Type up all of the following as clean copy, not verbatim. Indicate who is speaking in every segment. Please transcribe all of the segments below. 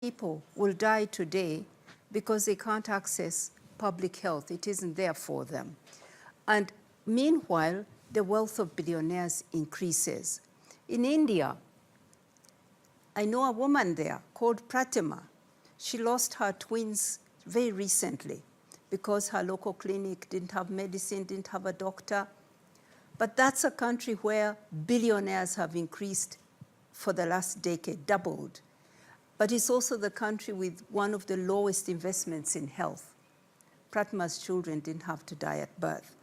Speaker 1: people will die today because they can't access public health. It isn't there for them. And meanwhile, the wealth of billionaires increases. In India, I know a woman there called Pratima. She lost her twins very recently because her local clinic didn't have medicine, didn't have a doctor. But that's a country where billionaires have increased for the last decade, doubled. But it's also the country with one of the lowest investments in health. Pratima's children didn't have to die at birth.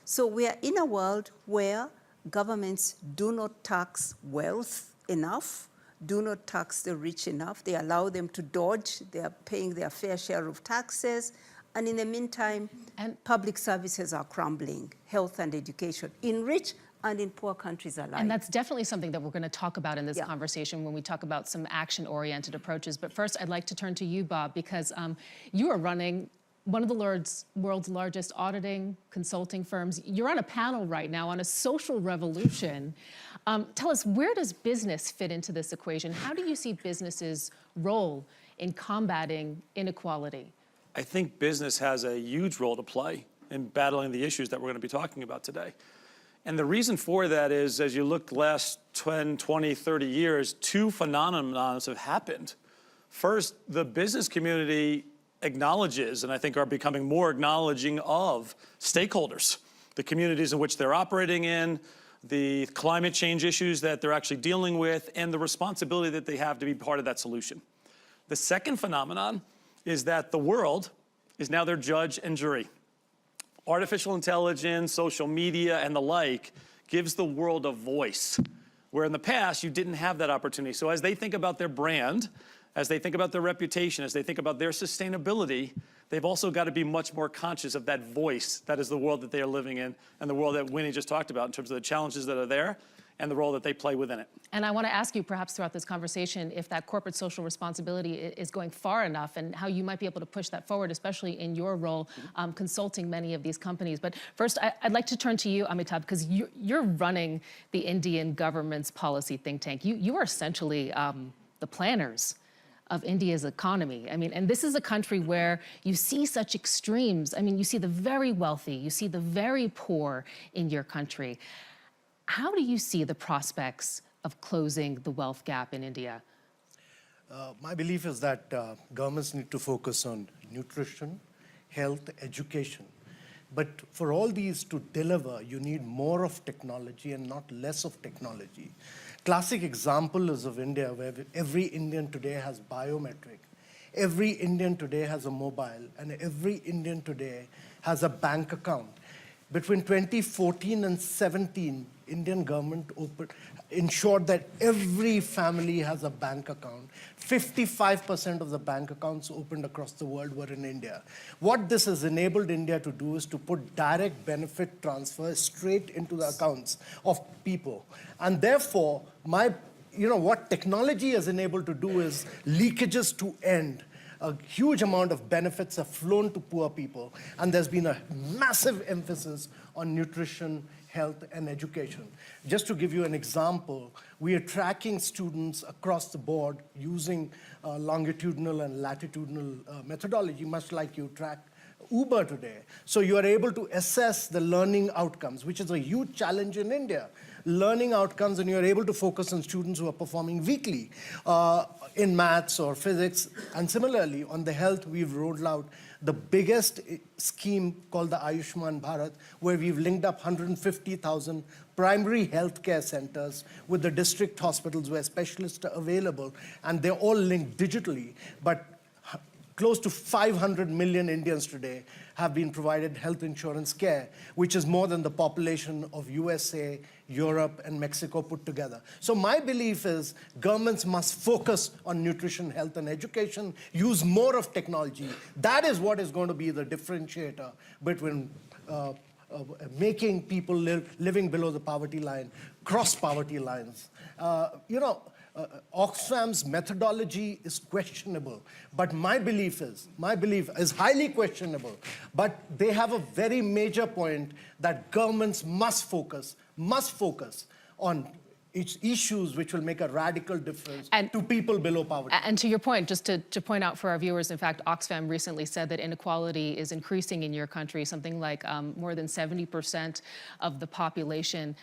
Speaker 1: So we are in a world where governments do not tax wealth enough, do not tax the rich enough. They allow them to dodge. They are paying their fair share of taxes. And in the meantime, public services are crumbling, health and education, in rich and in poor countries alike.
Speaker 2: And that's definitely something that we're going to talk about in this conversation when we talk about some action-oriented approaches. But first, I'd like to turn to you, Bob, because you are running one of the world's largest auditing consulting firms. You're on a panel right now on a social revolution. Tell us, where does business fit into this equation? How do you see business's role in combating inequality?
Speaker 3: I think business has a huge role to play in battling the issues that we're going to be talking about today. And the reason for that is, as you look the last 10, 20, 30 years, two phenomena have happened. First, the business community acknowledges, and I think are becoming more acknowledging of, stakeholders, the communities in which they're operating in, the climate change issues that they're actually dealing with, and the responsibility that they have to be part of that solution. The second phenomenon is that the world is now their judge and jury. Artificial intelligence, social media, and the like gives the world a voice, where in the past you didn't have that opportunity. So as they think about their brand, as they think about their reputation, as they think about their sustainability, they've also got to be much more conscious of that voice that is the world that they are living in, and the world that Winnie just talked about in terms of the challenges that are there and the role that they play within it. And
Speaker 2: I want to ask you, perhaps throughout this conversation, if that corporate social responsibility is going far enough and how you might be able to push that forward, especially in your role consulting many of these companies. But first, I'd like to turn to you, Amitabh, because you're running the Indian government's policy think tank. You are essentially the planners of India's economy. I mean, and this is a country where you see such extremes. I mean, you see the very wealthy, you see the very poor in your country. How do you see the prospects of closing the wealth gap in India?
Speaker 4: My belief is that governments need to focus on nutrition, health, education. But for all these to deliver, you need more of technology and not less of technology. Classic example is of India, where every Indian today has biometric. Every Indian today has a mobile, and every Indian today has a bank account. Between 2014 and 17, Indian government ensured that every family has a bank account. 55% of the bank accounts opened across the world were in India. What this has enabled India to do is to put direct benefit transfers straight into the accounts of people. And therefore, what technology has enabled to do is leakages to end. A huge amount of benefits have flown to poor people, and there's been a massive emphasis on nutrition, health, and education. Just to give you an example, we are tracking students across the board using longitudinal and latitudinal methodology, much like you track Uber today. So you are able to assess the learning outcomes, which is a huge challenge in India. Learning outcomes, and you're able to focus on students who are performing weakly in maths or physics. And similarly, on the health, we've rolled out the biggest scheme called the Ayushman Bharat, where we've linked up 150,000 primary healthcare centers with the district hospitals where specialists are available, and they're all linked digitally. But close to 500 million Indians today have been provided health insurance care, which is more than the population of USA, Europe, and Mexico put together. So my belief is governments must focus on nutrition, health, and education, use more of technology. That is what is going to be the differentiator between making people living below the poverty line, cross poverty lines. Oxfam's methodology is questionable, but my belief is highly questionable, but they have a very major point that governments must focus on It's issues which will make a radical difference
Speaker 2: And-
Speaker 4: to people below poverty.
Speaker 2: And to your point, just to point out for our viewers, in fact, Oxfam recently said that inequality is increasing in your country. Something like more than 70% of the population,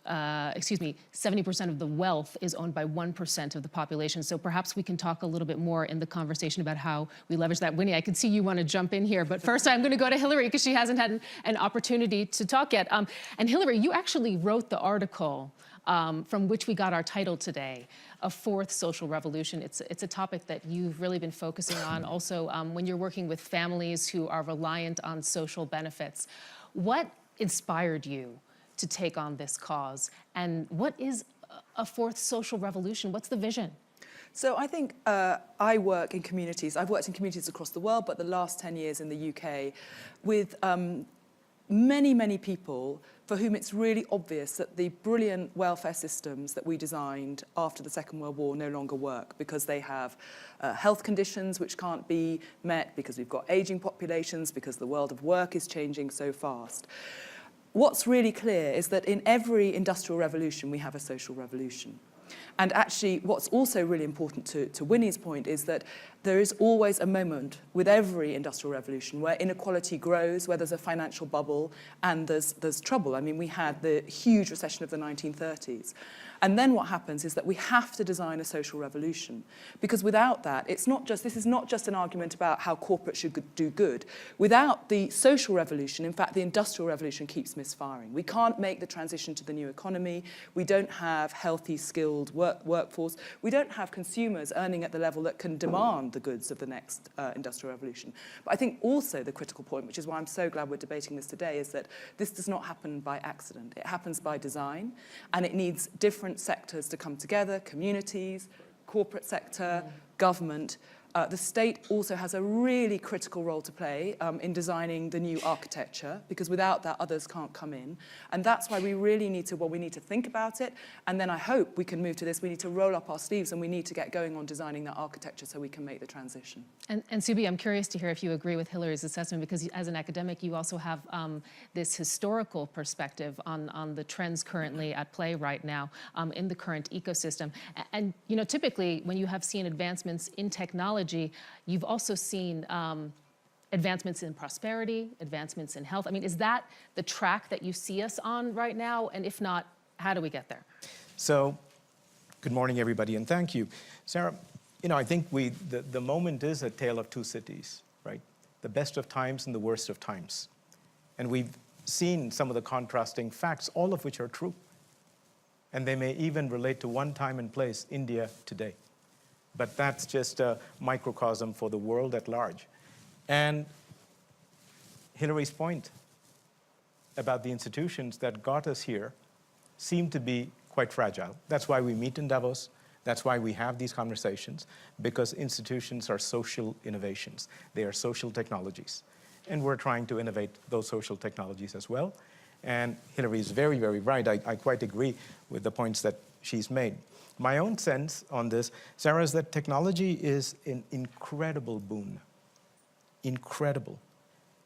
Speaker 2: 70% of the wealth is owned by 1% of the population. So perhaps we can talk a little bit more in the conversation about how we leverage that. Winnie, I can see you want to jump in here, but first I'm going to go to Hillary because she hasn't had an opportunity to talk yet. And Hillary, you actually wrote the article from which we got our title today, A Fourth Social Revolution. It's a topic that you've really been focusing on also when you're working with families who are reliant on social benefits. What inspired you to take on this cause? And what is a fourth social revolution? What's the vision?
Speaker 5: So I think I work in communities. I've worked in communities across the world, but the last 10 years in the UK with many, many people for whom it's really obvious that the brilliant welfare systems that we designed after the Second World War no longer work because they have health conditions which can't be met, because we've got aging populations, because the world of work is changing so fast. What's really clear is that in every industrial revolution, we have a social revolution. And actually, what's also really important to Winnie's point is that there is always a moment with every industrial revolution where inequality grows, where there's a financial bubble and there's trouble. I mean, we had the huge recession of the 1930s. And then what happens is that we have to design a social revolution. Because without that, this is not just an argument about how corporates should do good. Without the social revolution, in fact, the industrial revolution keeps misfiring. We can't make the transition to the new economy. We don't have healthy, skilled workforce. We don't have consumers earning at the level that can demand the goods of the next industrial revolution. But I think also the critical point, which is why I'm so glad we're debating this today, is that this does not happen by accident. It happens by design, and it needs different sectors to come together, communities, corporate sector, government. The state also has a really critical role to play in designing the new architecture, because without that, others can't come in. And that's why we really need to, we need to think about it, and then I hope we can move to this. We need to roll up our sleeves, and we need to get going on designing that architecture so we can make the transition.
Speaker 2: And Subi, I'm curious to hear if you agree with Hillary's assessment, because as an academic, you also have this historical perspective on the trends currently at play right now in the current ecosystem. And you know, typically, when you have seen advancements in technology, you've also seen advancements in prosperity, advancements in health. I mean, is that the track that you see us on right now? And if not, how do we get there?
Speaker 6: So, good morning, everybody, and thank you. Sarah, you know, I think the moment is a tale of two cities, right? The best of times and the worst of times. And we've seen some of the contrasting facts, all of which are true. And they may even relate to one time and place, India today. But that's just a microcosm for the world at large. And Hillary's point about the institutions that got us here seem to be quite fragile. That's why we meet in Davos. That's why we have these conversations, because institutions are social innovations. They are social technologies. And we're trying to innovate those social technologies as well. And Hillary is very, very right. I quite agree with the points that she's made. My own sense on this, Sarah, is that technology is an incredible boon. Incredible.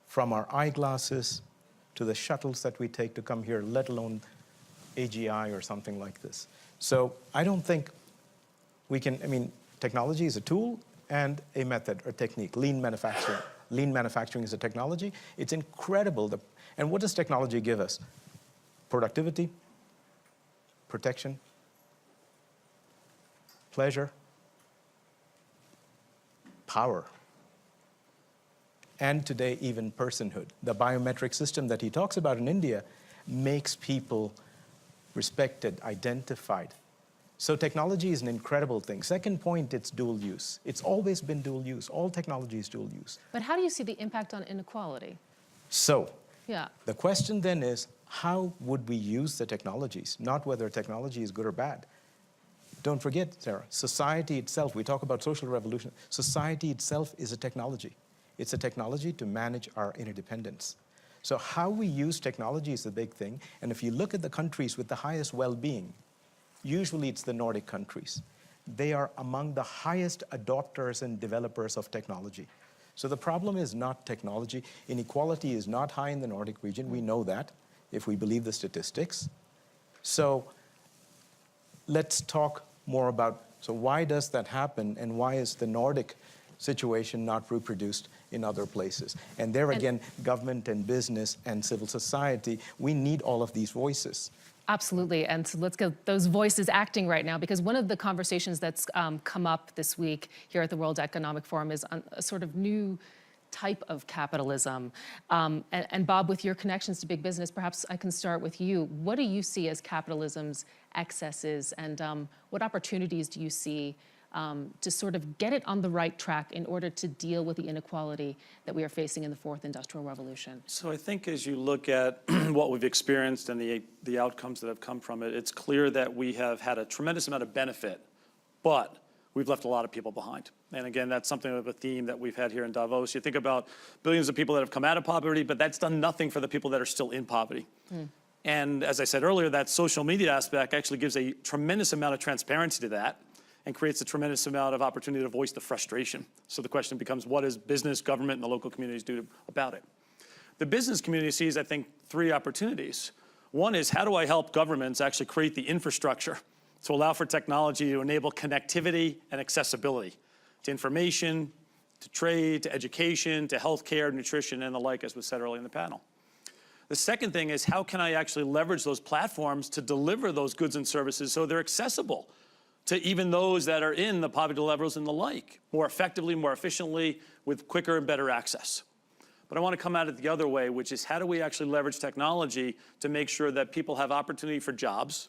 Speaker 6: From our eyeglasses to the shuttles that we take to come here, let alone AGI or something like this. So I don't think we can, I mean, technology is a tool and a method or technique, lean manufacturing. Lean manufacturing is a technology. It's incredible. And what does technology give us? Productivity, protection, pleasure, power, and today even personhood. The biometric system that he talks about in India makes people respected, identified. So technology is an incredible thing. Second point, it's dual use. It's always been dual use. All technology is dual use.
Speaker 2: But how do you see the impact on inequality?
Speaker 6: So
Speaker 2: Yeah.
Speaker 6: the question then is, how would we use the technologies? Not whether technology is good or bad. Don't forget, Sarah, society itself, we talk about social revolution, society itself is a technology. It's a technology to manage our interdependence. So how we use technology is the big thing. And if you look at the countries with the highest well-being, usually it's the Nordic countries. They are among the highest adopters and developers of technology. So the problem is not technology. Inequality is not high in the Nordic region. We know that, if we believe the statistics. So let's talk more about, so why does that happen, and why is the Nordic situation not reproduced in other places? And there again, government and business and civil society, we need all of these voices.
Speaker 2: Absolutely, and so let's get those voices acting right now, because one of the conversations that's come up this week here at the World Economic Forum is on a sort of new type of capitalism. And Bob, with your connections to big business, perhaps I can start with you. What do you see as capitalism's excesses, and what opportunities do you see to sort of get it on the right track in order to deal with the inequality that we are facing in the fourth industrial revolution?
Speaker 3: So I think as you look at what we've experienced and the outcomes that have come from it, it's clear that we have had a tremendous amount of benefit, but we've left a lot of people behind. And again, that's something of a theme that we've had here in Davos. You think about billions of people that have come out of poverty, but that's done nothing for the people that are still in poverty. And as I said earlier, that social media aspect actually gives a tremendous amount of transparency to that, and creates a tremendous amount of opportunity to voice the frustration. So the question becomes, what does business, government, and the local communities do about it? The business community sees, I think, three opportunities. One is, how do I help governments actually create the infrastructure to allow for technology to enable connectivity and accessibility to information, to trade, to education, to healthcare, nutrition, and the like, as was said earlier in the panel. The second thing is, how can I actually leverage those platforms to deliver those goods and services so they're accessible to even those that are in the poverty levels and the like, more effectively, more efficiently, with quicker and better access. But I want to come at it the other way, which is, how do we actually leverage technology to make sure that people have opportunity for jobs,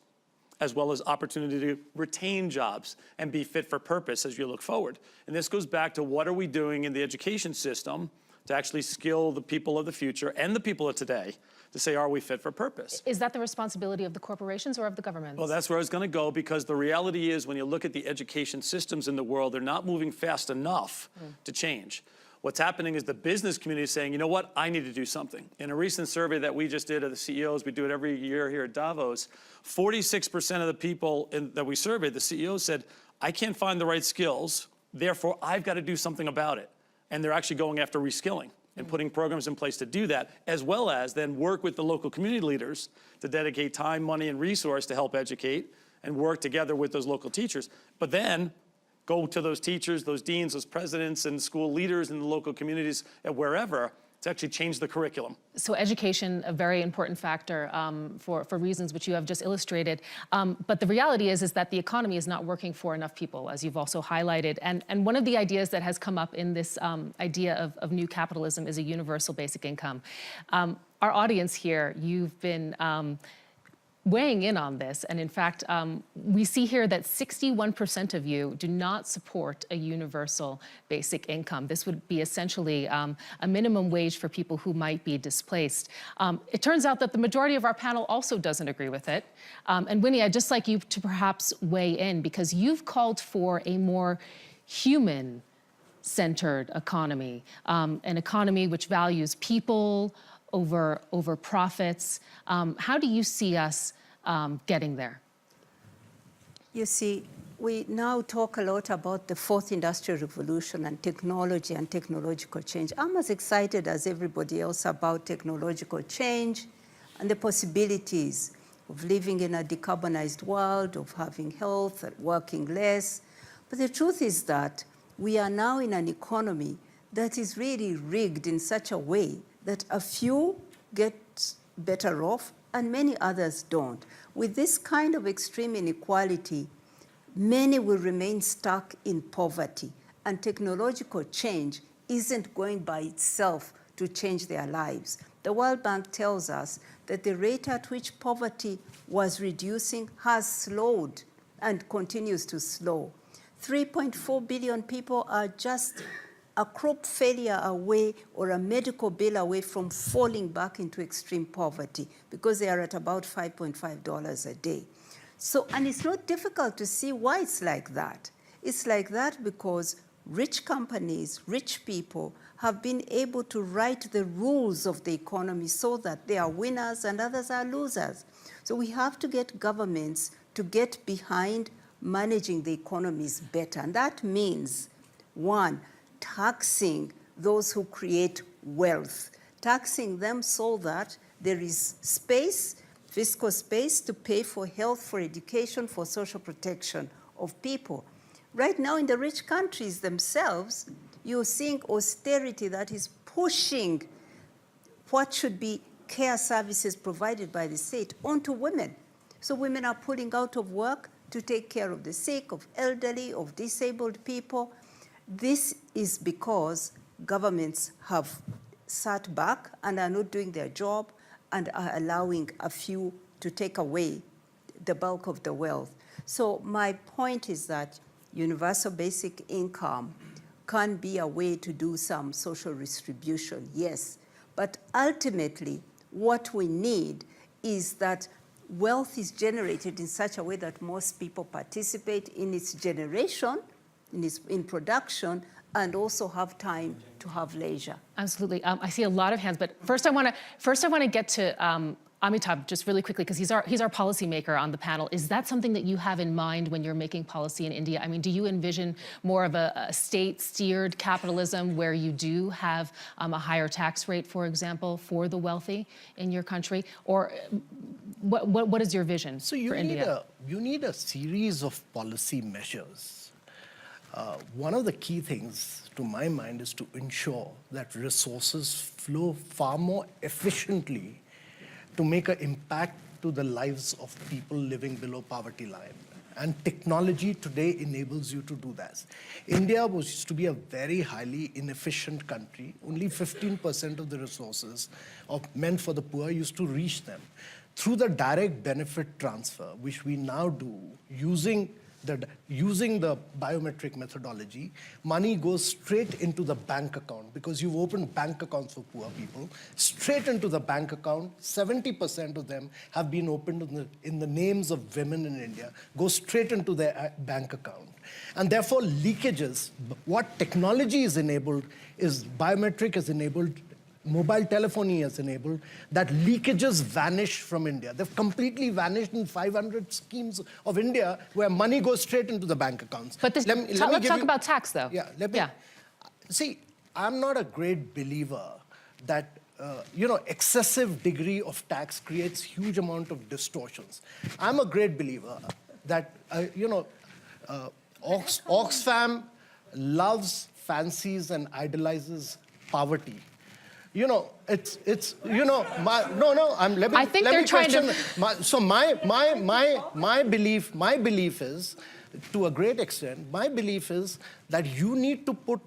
Speaker 3: as well as opportunity to retain jobs and be fit for purpose as you look forward? And this goes back to, what are we doing in the education system to actually skill the people of the future and the people of today to say, are we fit for purpose?
Speaker 2: Is that the responsibility of the corporations or of the governments?
Speaker 3: Well, that's where I was going to go, because the reality is, when you look at the education systems in the world, they're not moving fast enough to change. What's happening is the business community is saying, you know what, I need to do something. In a recent survey that we just did of the CEOs, we do it every year here at Davos, 46% of the people that we surveyed, the CEOs said, I can't find the right skills, therefore I've got to do something about it. And they're actually going after reskilling and putting programs in place to do that, as well as then work with the local community leaders to dedicate time, money, and resource to help educate, and work together with those local teachers. But then go to those teachers, those deans, those presidents, and school leaders in the local communities and wherever to actually change the curriculum.
Speaker 2: So education, a very important factor for reasons which you have just illustrated. But the reality is that the economy is not working for enough people, as you've also highlighted. And one of the ideas that has come up in this idea of new capitalism is a universal basic income. Our audience here, you've been weighing in on this, and in fact, we see here that 61% of you do not support a universal basic income. This would be essentially a minimum wage for people who might be displaced. It turns out that the majority of our panel also doesn't agree with it. And Winnie, I'd just like you to perhaps weigh in, because you've called for a more human-centered economy, an economy which values people over profits. How do you see us getting there?
Speaker 1: You see, we now talk a lot about the fourth industrial revolution and technology and technological change. I'm as excited as everybody else about technological change and the possibilities of living in a decarbonized world, of having health, working less. But the truth is that we are now in an economy that is really rigged in such a way that a few get better off and many others don't. With this kind of extreme inequality, many will remain stuck in poverty, and technological change isn't going by itself to change their lives. The World Bank tells us that the rate at which poverty was reducing has slowed and continues to slow. 3.4 billion people are just a crop failure away or a medical bill away from falling back into extreme poverty, because they are at about $5.5 a day. So, and it's not difficult to see why it's like that. It's like that because rich companies, rich people have been able to write the rules of the economy so that they are winners and others are losers. So we have to get governments to get behind managing the economies better. And that means, one, taxing those who create wealth, taxing them so that there is space fiscal space to pay for health, for education, for social protection of people. Right now in the rich countries themselves, you're seeing austerity that is pushing what should be care services provided by the state onto women. So women are pulling out of work to take care of the sick, of elderly, of disabled people. This is because governments have sat back and are not doing their job and are allowing a few to take away the bulk of the wealth. So my point is that universal basic income can be a way to do some social redistribution, yes. But ultimately, what we need is that wealth is generated in such a way that most people participate in its generation, in production, and also have time to have leisure.
Speaker 2: Absolutely. I see a lot of hands, but first I want to get to Amitabh just really quickly, because he's our policymaker on the panel. Is that something that you have in mind when you're making policy in India? I mean, do you envision more of a state-steered capitalism where you do have a higher tax rate, for example, for the wealthy in your country? Or what is your vision for India?
Speaker 4: You need a series of policy measures. One of the key things, to my mind, is to ensure that resources flow far more efficiently to make an impact to the lives of people living below poverty line. And technology today enables you to do that. India used to be a very highly inefficient country. Only 15% of the resources meant for the poor used to reach them. Through the direct benefit transfer, which we now do using the biometric methodology, money goes straight into the bank account, because you've opened bank accounts for poor people, straight into the bank account. 70% of them have been opened in the names of women in India, go straight into their bank account. And therefore, leakages, what technology is enabled is biometric is enabled, mobile telephony is enabled, that leakages vanish from India. They've completely vanished in 500 schemes of India where money goes straight into the bank accounts.
Speaker 2: But let's talk about tax, though.
Speaker 4: See, I'm not a great believer that excessive degree of tax creates huge amount of distortions. I'm a great believer that Oxfam loves, fancies, and idolizes poverty. I
Speaker 2: think they're trying to.
Speaker 4: My belief is, to a great extent, my belief is that you need to put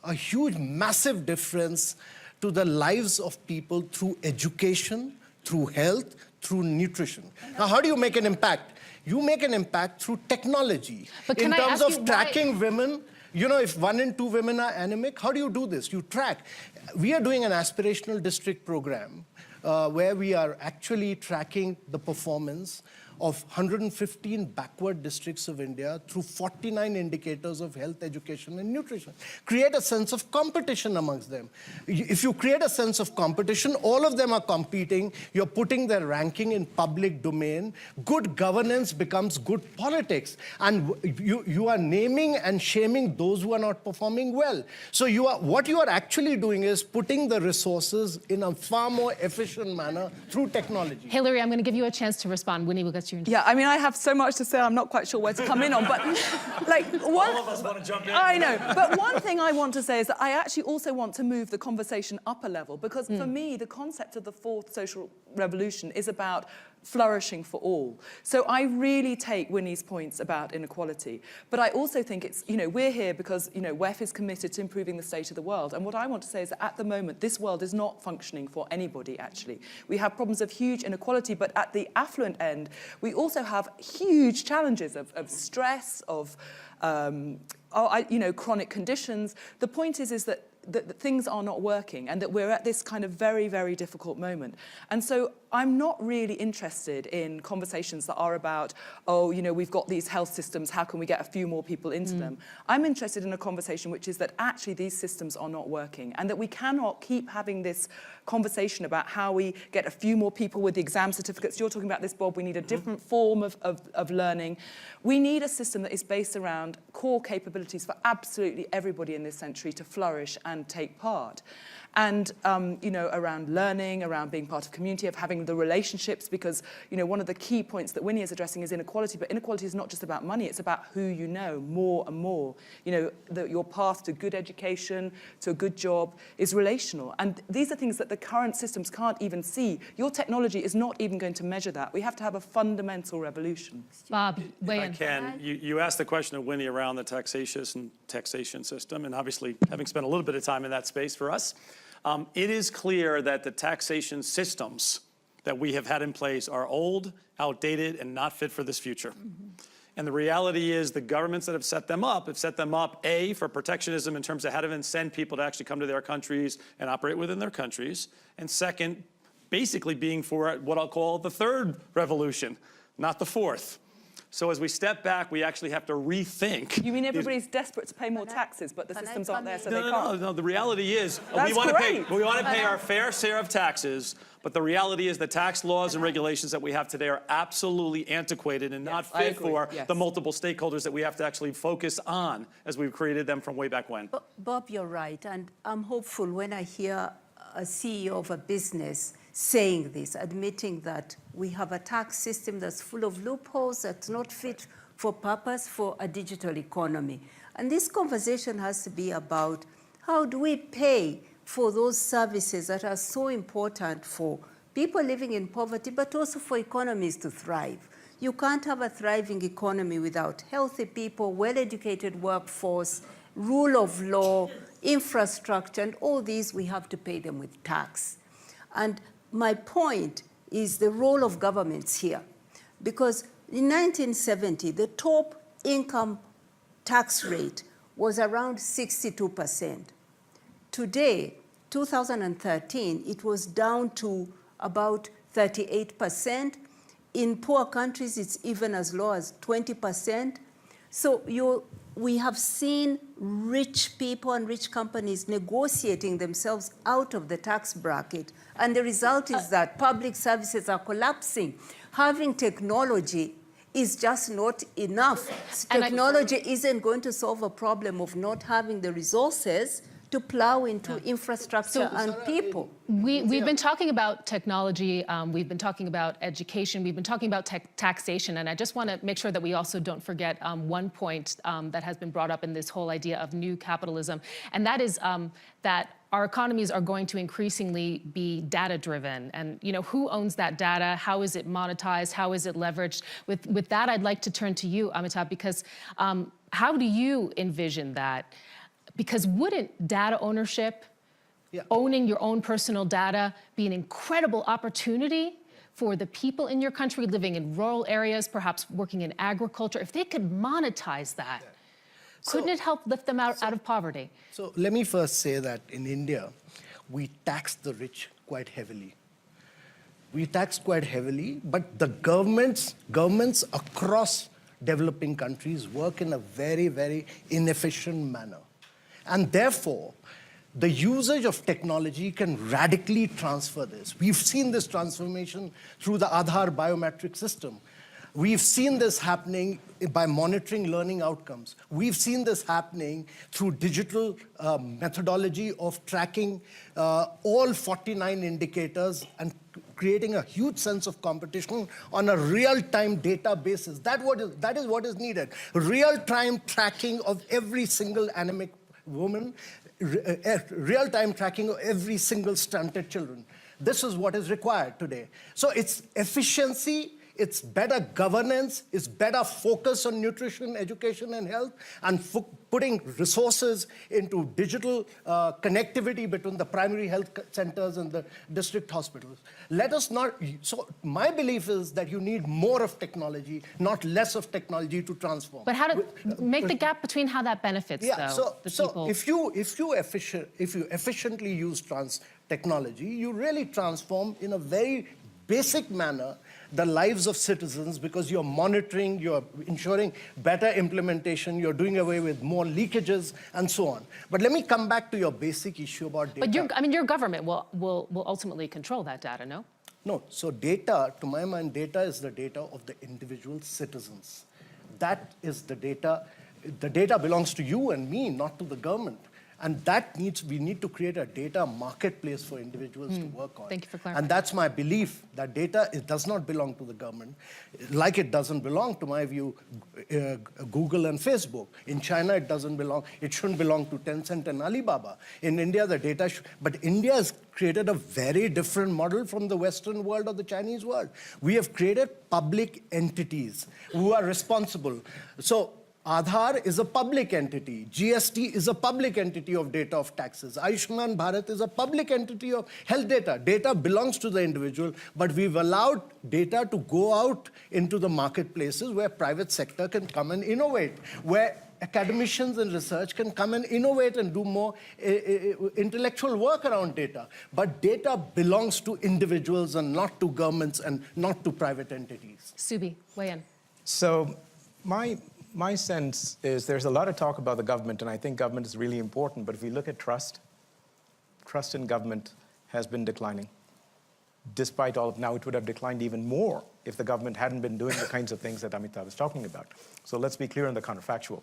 Speaker 4: a huge, massive difference to the lives of people through education, through health, through nutrition. Now, how do you make an impact? You make an impact through technology.
Speaker 2: But
Speaker 4: in terms of tracking women. If 1 in 2 women are anemic, how do you do this? You track. We are doing an aspirational district program where we are actually tracking the performance of 115 backward districts of India through 49 indicators of health, education, and nutrition. Create a sense of competition amongst them. If you create a sense of competition, all of them are competing. You're putting their ranking in public domain. Good governance becomes good politics. And you are naming and shaming those who are not performing well. So what you are actually doing is putting the resources in a far more efficient manner through technology.
Speaker 2: Hillary, I'm going to give you a chance to respond. Winnie will get you.
Speaker 5: Yeah, I mean, I have so much to say, I'm not quite sure where to come in on, but all
Speaker 3: of us want to jump in.
Speaker 5: I know, but one thing I want to say is that I actually also want to move the conversation up a level, because for me, the concept of the fourth social revolution is about flourishing for all. So I really take Winnie's points about inequality, but I also think it's, we're here because, WEF is committed to improving the state of the world. And what I want to say is that at the moment, this world is not functioning for anybody, actually. We have problems of huge inequality, but at the affluent end, we also have huge challenges of stress, of chronic conditions. The point is that things are not working and that we're at this kind of very, very difficult moment. And so I'm not really interested in conversations that are about, we've got these health systems, how can we get a few more people into them? I'm interested in a conversation which is that actually these systems are not working and that we cannot keep having this conversation about how we get a few more people with the exam certificates. You're talking about this, Bob. We need a different form of learning. We need a system that is based around core capabilities for absolutely everybody in this century to flourish and take part. And, you know, around learning, around being part of community, of having the relationships, because, you know, one of the key points that Winnie is addressing is inequality, but inequality is not just about money, it's about who you know more and more. You know, your path to good education, to a good job is relational. And these are things that the current systems can't even see. Your technology is not even going to measure that. We have to have a fundamental revolution.
Speaker 2: Bob, weigh in.
Speaker 3: If I can, you asked the question of Winnie around the taxation system, and obviously having spent a little bit of time in that space for us, it is clear that the taxation systems that we have had in place are old, outdated, and not fit for this future. Mm-hmm. And the reality is the governments that have set them up, A, for protectionism in terms of how to incent people to actually come to their countries and operate within their countries, and second, basically being for what I'll call the third revolution, not the fourth. So as we step back, we actually have to rethink.
Speaker 5: You mean everybody's desperate to pay more taxes, but the systems aren't there, so they can't?
Speaker 3: No. The reality is
Speaker 5: That's
Speaker 3: we want
Speaker 5: great.
Speaker 3: to pay our fair share of taxes, but the reality is the tax laws and regulations that we have today are absolutely antiquated and not fit for the multiple stakeholders that we have to actually focus on as we've created them from way back when.
Speaker 1: Bob, you're right, and I'm hopeful when I hear a CEO of a business saying this, admitting that we have a tax system that's full of loopholes, that's not fit for purpose for a digital economy. And this conversation has to be about how do we pay for those services that are so important for people living in poverty, but also for economies to thrive. You can't have a thriving economy without healthy people, well-educated workforce, rule of law, infrastructure, and all these we have to pay them with tax. And my point is the role of governments here. Because in 1970, the top income tax rate was around 62%. Today, 2013, it was down to about 38%. In poor countries, it's even as low as 20%. So we have seen rich people and rich companies negotiating themselves out of the tax bracket. And the result is that public services are collapsing. Having technology is just not enough. Technology isn't going to solve a problem of not having the resources to plow into infrastructure and people.
Speaker 2: We've been talking about technology, we've been talking about education, we've been talking about taxation, and I just want to make sure that we also don't forget one point that has been brought up in this whole idea of new capitalism, and that is that our economies are going to increasingly be data-driven. And you know, who owns that data? How is it monetized? How is it leveraged? With that, I'd like to turn to you, Amitabh, because how do you envision that? Because wouldn't data ownership, owning your own personal data, be an incredible opportunity for the people in your country living in rural areas, perhaps working in agriculture? If they could monetize that, couldn't it help lift them out of poverty?
Speaker 4: So let me first say that in India, we tax the rich quite heavily. We tax quite heavily, but the governments across developing countries work in a very, very inefficient manner. And therefore, the usage of technology can radically transfer this. We've seen this transformation through the Aadhaar biometric system. We've seen this happening by monitoring learning outcomes. We've seen this happening through digital methodology of tracking all 49 indicators and creating a huge sense of competition on a real-time data basis. That is what is needed. Real-time tracking of every single anemic woman, real-time tracking of every single stunted children. This is what is required today. So it's efficiency, it's better governance, it's better focus on nutrition, education, and health, and putting resources into digital connectivity between the primary health centers and the district hospitals. Let us not, so my belief is that you need more of technology, not less of technology to transform.
Speaker 2: But how to make the gap between how that benefits, though, the people?
Speaker 4: If you efficiently use technology, you really transform in a very basic manner the lives of citizens, because you're monitoring, you're ensuring better implementation, you're doing away with more leakages, and so on. But let me come back to your basic issue about data.
Speaker 2: But your government will ultimately control that data, no?
Speaker 4: No, so data, to my mind, data is the data of the individual citizens. That is the data the data belongs to you and me, not to the government. And we need to create a data marketplace for individuals to work on.
Speaker 2: Thank you for clarifying.
Speaker 4: And that's my belief, that data, it does not belong to the government, like it doesn't belong, to my view, Google and Facebook. In China, it shouldn't belong to Tencent and Alibaba. In India, the data, but India has created a very different model from the Western world or the Chinese world. We have created public entities who are responsible. So Aadhaar is a public entity. GST is a public entity of data of taxes. Ayushman Bharat is a public entity of health data. Data belongs to the individual, but we've allowed data to go out into the marketplaces where private sector can come and innovate, where academicians and research can come and innovate and do more intellectual work around data. But data belongs to individuals and not to governments and not to private entities.
Speaker 2: Subi, weigh in.
Speaker 6: So my sense is there's a lot of talk about the government, and I think government is really important, but if we look at trust in government has been declining. Despite all of, now it would have declined even more if the government hadn't been doing the kinds of things that Amitabh was talking about. So let's be clear on the counterfactual.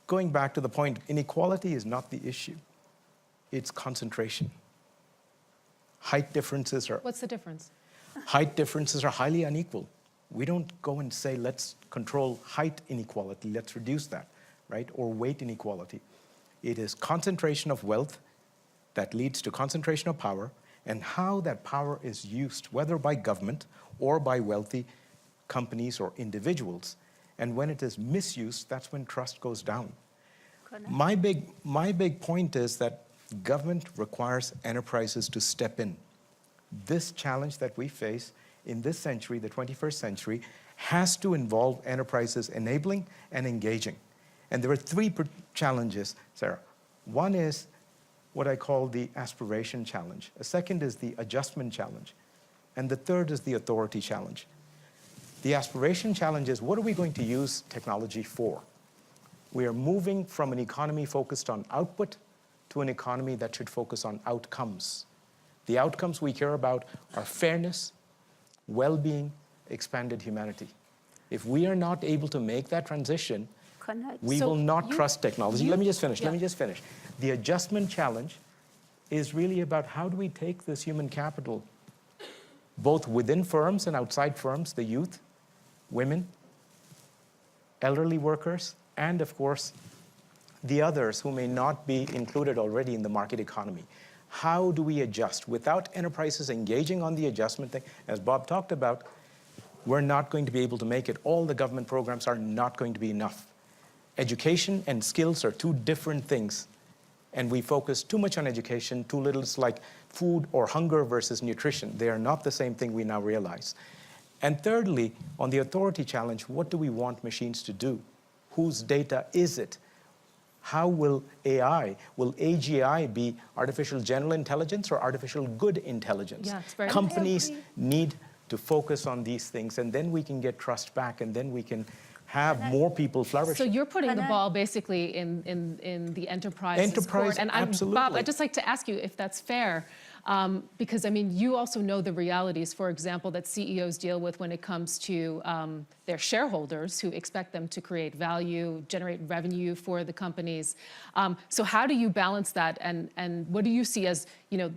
Speaker 6: Going back to the point, inequality is not the issue. It's concentration. Height differences are...
Speaker 2: What's the difference?
Speaker 6: Height differences are highly unequal. We don't go and say, let's control height inequality, let's reduce that, right? Or weight inequality. It is concentration of wealth that leads to concentration of power, and how that power is used, whether by government or by wealthy companies or individuals. And when it is misused, that's when trust goes down. My big point is that government requires enterprises to step in. This challenge that we face in this century, the 21st century, has to involve enterprises enabling and engaging. And there are three challenges, Sarah. One is what I call the aspiration challenge. A second is the adjustment challenge. And the third is the authority challenge. The aspiration challenge is, what are we going to use technology for? We are moving from an economy focused on output to an economy that should focus on outcomes. The outcomes we care about are fairness, well-being, expanded humanity. If we are not able to make that transition, we will not trust technology. Let me just finish. The adjustment challenge is really about how do we take this human capital, both within firms and outside firms, the youth, women, elderly workers, and of course, the others who may not be included already in the market economy. How do we adjust? Without enterprises engaging on the adjustment thing, as Bob talked about, we're not going to be able to make it. All the government programs are not going to be enough. Education and skills are two different things. And we focus too much on education, too little. It's like food or hunger versus nutrition. They are not the same thing, we now realize. And thirdly, on the authority challenge, what do we want machines to do? Whose data is it? How will AI, will AGI be artificial general intelligence or artificial good intelligence?
Speaker 2: Yeah, it's very
Speaker 6: Companies need to focus on these things, and then we can get trust back, and then we can have more people flourish.
Speaker 2: So you're putting the ball basically in the enterprise's court. And
Speaker 6: absolutely.
Speaker 2: Bob, I'd just like to ask you if that's fair, because I mean, you also know the realities, for example, that CEOs deal with when it comes to their shareholders who expect them to create value, generate revenue for the companies. So how do you balance that, and what do you see as, you know,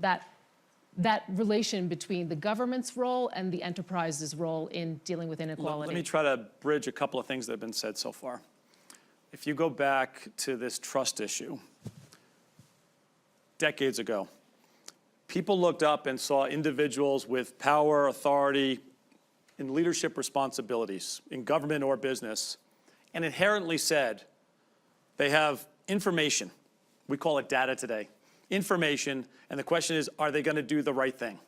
Speaker 2: that relation between the government's role and the enterprise's role in dealing with inequality?
Speaker 3: Let me try to bridge a couple of things that have been said so far. If you go back to this trust issue, decades ago, people looked up and saw individuals with power, authority, and leadership responsibilities in government or business, and inherently said they have information. We call it data today. Information, and the question is, are they going to do the right thing?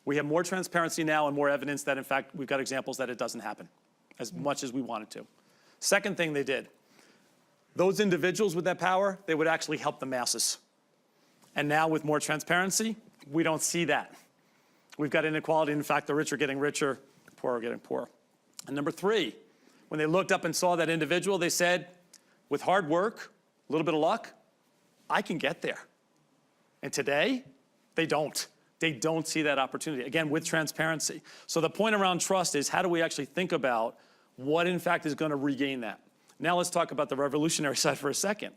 Speaker 3: We have more transparency now and more evidence that, in fact, we've got examples that it doesn't happen as much as we want it to. Second thing they did, those individuals with that power, they would actually help the masses. And now with more transparency, we don't see that. We've got inequality. In fact, the rich are getting richer, the poor are getting poorer. And number three, when they looked up and saw that individual, they said, with hard work, a little bit of luck, I can get there. And today, they don't. They don't see that opportunity, again, with transparency. So the point around trust is, how do we actually think about what, in fact, is going to regain that? Now let's talk about the revolutionary side for a second.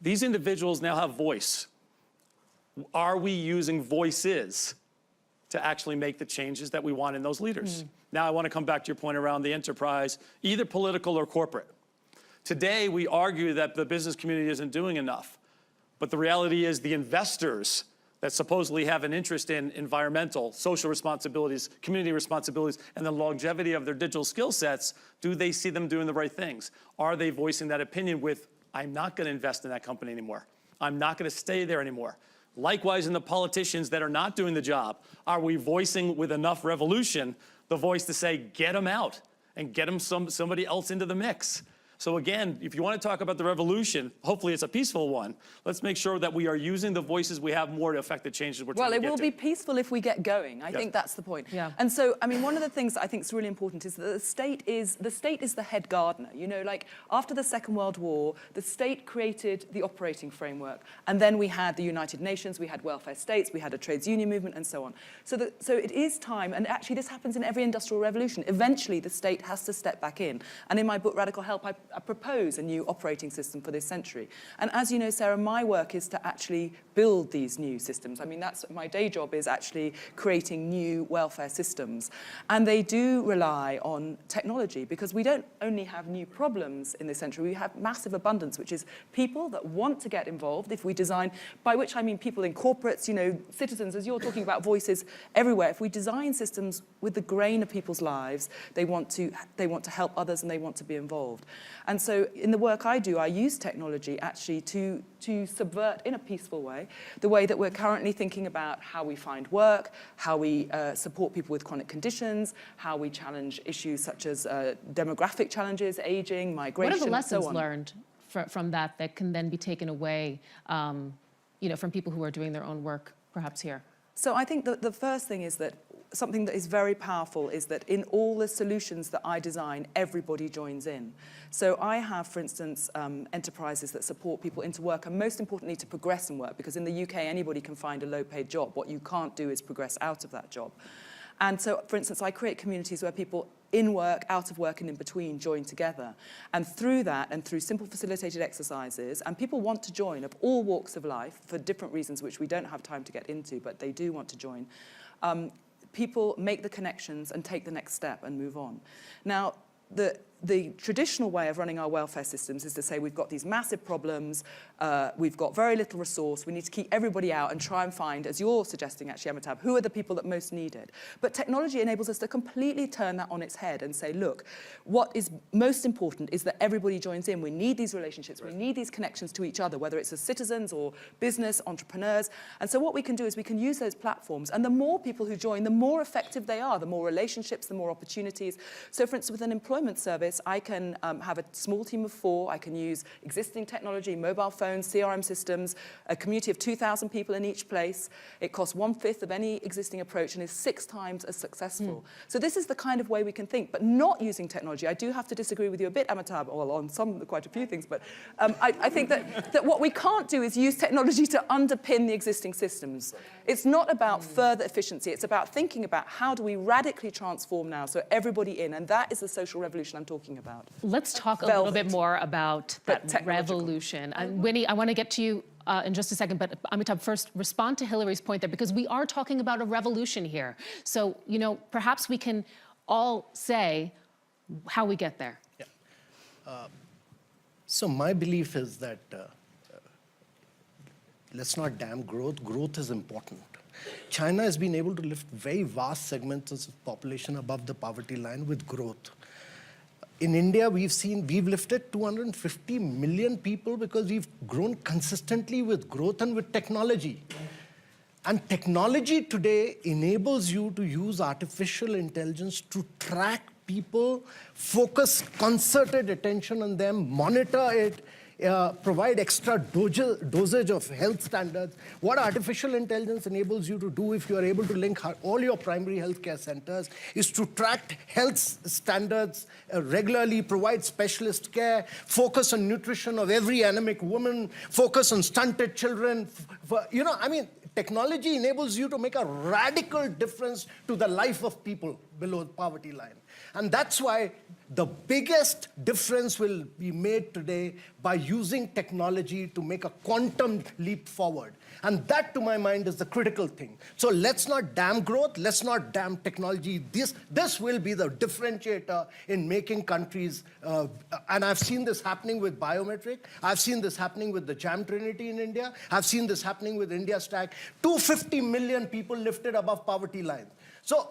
Speaker 3: These individuals now have voice. Are we using voices to actually make the changes that we want in those leaders? Now I want to come back to your point around the enterprise, either political or corporate. Today we argue that the business community isn't doing enough, but the reality is the investors that supposedly have an interest in environmental, social responsibilities, community responsibilities, and the longevity of their digital skill sets, do they see them doing the right things? Are they voicing that opinion with, I'm not going to invest in that company anymore. I'm not going to stay there anymore. Likewise, in the politicians that are not doing the job, are we voicing with enough revolution the voice to say, get them out and get them somebody else into the mix? So again, if you want to talk about the revolution, hopefully it's a peaceful one. Let's make sure that we are using the voices we have more to affect the changes we're trying to get to.
Speaker 5: Well, it will be peaceful if we get going. I think that's the point.
Speaker 2: Yeah.
Speaker 5: And so, I mean, one of the things that I think is really important is that the state is the head gardener. You know, like after the Second World War, the state created the operating framework, and then we had the United Nations, we had welfare states, we had a trades union movement, and so on. So it is time, and actually this happens in every industrial revolution. Eventually, the state has to step back in. And in my book, Radical Help, I propose a new operating system for this century. And as you know, Sarah, my work is to actually build these new systems. I mean, that's my day job, is actually creating new welfare systems. And they do rely on technology, because we don't only have new problems in this century, we have massive abundance, which is people that want to get involved. If we design, by which I mean people in corporates, you know, citizens, as you're talking about voices everywhere, if we design systems with the grain of people's lives, they want to help others and they want to be involved. And so in the work I do, I use technology actually to subvert, in a peaceful way, the way that we're currently thinking about how we find work, how we support people with chronic conditions, how we challenge issues such as demographic challenges, aging, migration,
Speaker 2: What are the
Speaker 5: and so
Speaker 2: lessons
Speaker 5: on.
Speaker 2: learned from that can then be taken away, from people who are doing their own work, perhaps here?
Speaker 5: So I think that the first thing is that something that is very powerful is that in all the solutions that I design, everybody joins in. So I have, for instance, enterprises that support people into work, and most importantly to progress in work, because in the UK anybody can find a low-paid job. What you can't do is progress out of that job. And so, for instance, I create communities where people in work, out of work, and in between join together. And through that, and through simple facilitated exercises, and people want to join of all walks of life for different reasons which we don't have time to get into, but they do want to join, people make the connections and take the next step and move on. Now, the traditional way of running our welfare systems is to say we've got these massive problems, we've got very little resource, we need to keep everybody out and try and find, as you're suggesting actually, Amitabh, who are the people that most need it. But technology enables us to completely turn that on its head and say, look, what is most important is that everybody joins in. We need these relationships, we need these connections to each other, whether it's as citizens or business, entrepreneurs. And so what we can do is we can use those platforms, and the more people who join, the more effective they are, the more relationships, the more opportunities. So for instance, with an employment service, I can have a small team of 4. I can use existing technology, mobile phones, CRM systems, a community of 2,000 people in each place. It costs 1/5 of any existing approach and is 6 times as successful. So this is the kind of way we can think, but not using technology. I do have to disagree with you a bit, Amitabh, well, on quite a few things, but I think that what we can't do is use technology to underpin the existing systems. It's not about further efficiency. It's about thinking about how do we radically transform now so everybody in, and that is the social revolution I'm talking about.
Speaker 2: Let's talk a little bit more about that revolution. Winnie, I want to get to you in just a second, but Amitabh, first respond to Hillary's point there, because we are talking about a revolution here. So, perhaps we can all say how we get there.
Speaker 4: Yeah. So my belief is that let's not damn growth. Growth is important. China has been able to lift very vast segments of population above the poverty line with growth. In India, we've lifted 250 million people because we've grown consistently with growth and with technology. And technology today enables you to use artificial intelligence to track people, focus concerted attention on them, monitor it, provide extra dosage of health standards. What artificial intelligence enables you to do, if you are able to link all your primary healthcare centers, is to track health standards regularly, provide specialist care, focus on nutrition of every anemic woman, focus on stunted children. Technology enables you to make a radical difference to the life of people below the poverty line. And that's why the biggest difference will be made today by using technology to make a quantum leap forward. And that, to my mind, is the critical thing. So let's not damn growth, let's not damn technology. This will be the differentiator in making countries, and I've seen this happening with biometric, I've seen this happening with the Jam Trinity in India, I've seen this happening with India Stack. 250 million people lifted above poverty line. So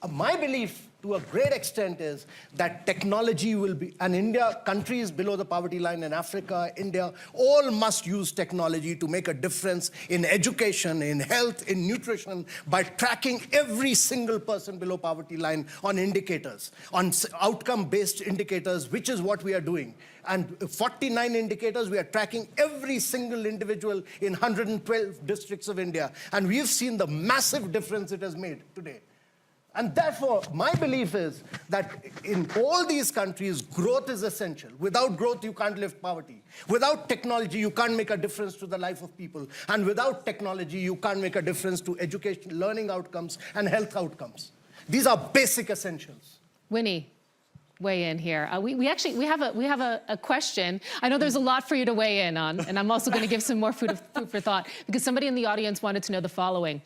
Speaker 4: my belief, to a great extent, is that technology will be, and India, countries below the poverty line in Africa, India, all must use technology to make a difference in education, in health, in nutrition, by tracking every single person below poverty line on indicators, on outcome-based indicators, which is what we are doing. And 49 indicators, we are tracking every single individual in 112 districts of India. And we've seen the massive difference it has made today. And therefore, my belief is that in all these countries, growth is essential. Without growth, you can't lift poverty. Without technology, you can't make a difference to the life of people. And without technology, you can't make a difference to education, learning outcomes, and health outcomes. These are basic essentials.
Speaker 2: Winnie, weigh in here. We have a question. I know there's a lot for you to weigh in on, and I'm also going to give some more food for thought, because somebody in the audience wanted to know the following.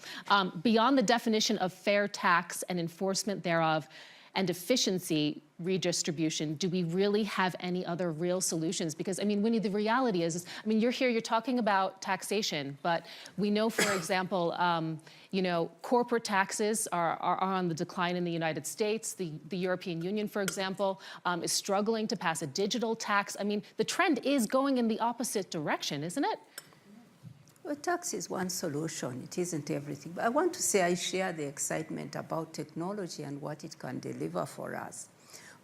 Speaker 2: Beyond the definition of fair tax and enforcement thereof and efficiency redistribution, do we really have any other real solutions? Because, I mean, Winnie, the reality is, I mean, you're here, you're talking about taxation, but we know, for example, you know, corporate taxes are on the decline in the United States. The European Union, for example, is struggling to pass a digital tax. I mean, the trend is going in the opposite direction, isn't it?
Speaker 1: Well, tax is one solution. It isn't everything. But I want to say I share the excitement about technology and what it can deliver for us.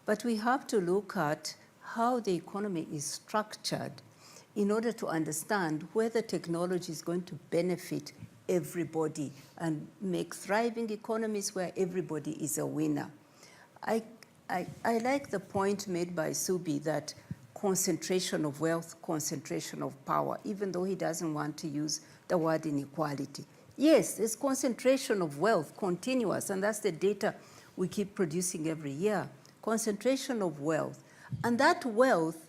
Speaker 1: But we have to look at how the economy is structured in order to understand whether technology is going to benefit everybody and make thriving economies where everybody is a winner. I like the point made by Subi that concentration of wealth, concentration of power, even though he doesn't want to use the word inequality. Yes, there's concentration of wealth, continuous, and that's the data we keep producing every year. Concentration of wealth. And that wealth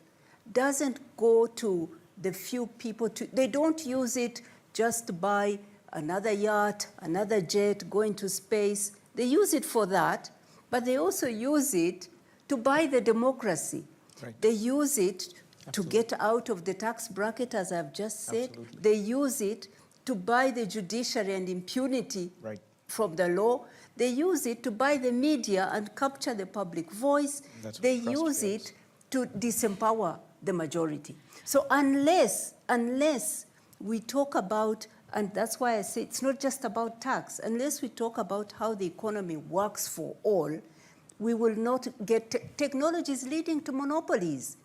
Speaker 1: doesn't go to the few people, they don't use it just to buy another yacht, another jet, go into space. They use it for that, but they also use it to buy the democracy.
Speaker 6: Right.
Speaker 1: They use it to get out of the tax bracket, as I've just said.
Speaker 6: Absolutely.
Speaker 1: They use it to buy the judiciary and impunity from the law. They use it to buy the media and capture the public voice. They use it to disempower the majority. So unless we talk about, and that's why I say it's not just about tax, unless we talk about how the economy works for all, we will not get, technology is leading to monopolies.